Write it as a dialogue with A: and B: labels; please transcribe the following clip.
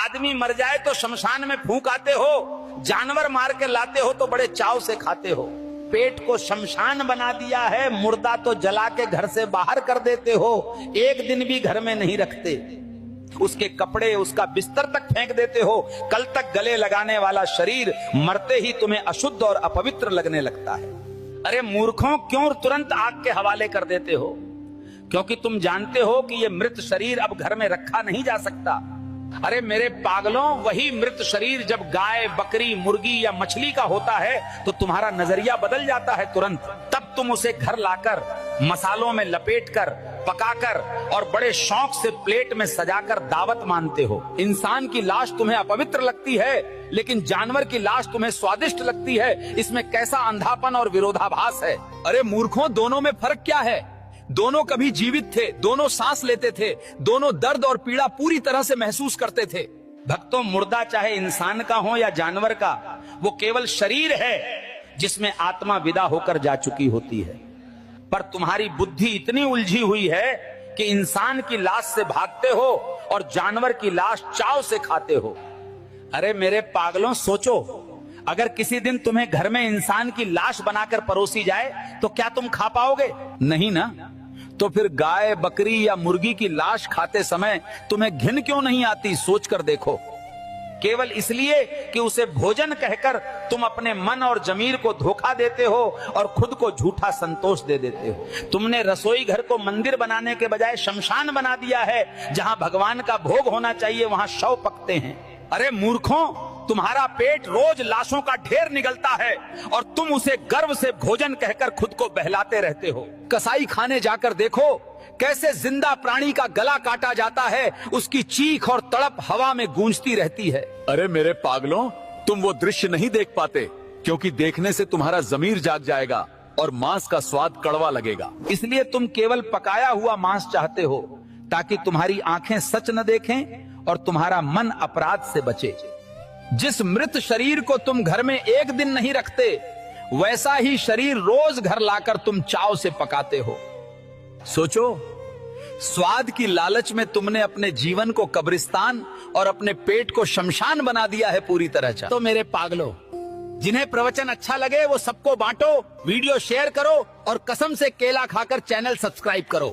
A: आदमी मर जाए तो शमशान में फूंक आते हो, जानवर मार के लाते हो तो बड़े चाव से खाते हो। पेट को शमशान बना दिया है, मुर्दा तो जला के घर से बाहर कर देते हो, एक दिन भी घर में नहीं रखते। उसके कपड़े, उसका बिस्तर तक फेंक देते हो। कल तक गले लगाने वाला शरीर मरते ही तुम्हें अशुद्ध और अपवित्र लगने लगता है। अरे मूर्खों, क्यों तुरंत आग के हवाले कर देते हो? क्योंकि तुम जानते हो कि यह मृत शरीर अब घर में रखा नहीं जा सकता। अरे मेरे पागलों, वही मृत शरीर जब गाय, बकरी, मुर्गी या मछली का होता है तो तुम्हारा नजरिया बदल जाता है तुरंत। तब तुम उसे घर लाकर मसालों में लपेटकर, पकाकर और बड़े शौक से प्लेट में सजाकर दावत मानते हो। इंसान की लाश तुम्हें अपवित्र लगती है, लेकिन जानवर की लाश तुम्हें स्वादिष्ट लगती है। इसमें कैसा अंधापन और विरोधाभास है।
B: अरे मूर्खों, दोनों में फर्क क्या है? दोनों कभी जीवित थे, दोनों सांस लेते थे, दोनों दर्द और पीड़ा पूरी तरह से महसूस करते थे।
A: भक्तों, मुर्दा चाहे इंसान का हो या जानवर का, वो केवल शरीर है जिसमें आत्मा विदा होकर जा चुकी होती है। पर तुम्हारी बुद्धि इतनी उलझी हुई है कि इंसान की लाश से भागते हो और जानवर की लाश चाव से खाते हो। अरे मेरे पागलों, सोचो, अगर किसी दिन तुम्हें घर में इंसान की लाश बनाकर परोसी जाए तो क्या तुम खा पाओगे? नहीं ना।
B: तो फिर गाय, बकरी या मुर्गी की लाश खाते समय तुम्हें घिन क्यों नहीं आती? सोचकर देखो।
A: केवल इसलिए कि उसे भोजन कहकर तुम अपने मन और जमीर को धोखा देते हो और खुद को झूठा संतोष दे देते हो। तुमने रसोई घर को मंदिर बनाने के बजाय शमशान बना दिया है। जहां भगवान का भोग होना चाहिए वहां शव पकते हैं। अरे मूर्खों, तुम्हारा पेट रोज लाशों का ढेर निगलता है और तुम उसे गर्व से भोजन कहकर खुद को बहलाते रहते हो।
B: कसाई खाने जाकर देखो कैसे जिंदा प्राणी का गला काटा जाता है, उसकी चीख और तड़प हवा में गूंजती रहती है।
C: अरे मेरे पागलों, तुम वो दृश्य नहीं देख पाते क्योंकि देखने से तुम्हारा जमीर जाग जाएगा और मांस का स्वाद कड़वा लगेगा।
A: इसलिए तुम केवल पकाया हुआ मांस चाहते हो ताकि तुम्हारी आंखें सच न देखें और तुम्हारा मन अपराध से बचे।
B: जिस मृत शरीर को तुम घर में एक दिन नहीं रखते, वैसा ही शरीर रोज घर लाकर तुम चाव से पकाते हो। सोचो, स्वाद की लालच में तुमने अपने जीवन को कब्रिस्तान और अपने पेट को शमशान बना दिया है पूरी तरह से।
A: तो मेरे पागलों, जिन्हें प्रवचन अच्छा लगे वो सबको बांटो, वीडियो शेयर करो और कसम से केला खाकर चैनल सब्सक्राइब करो।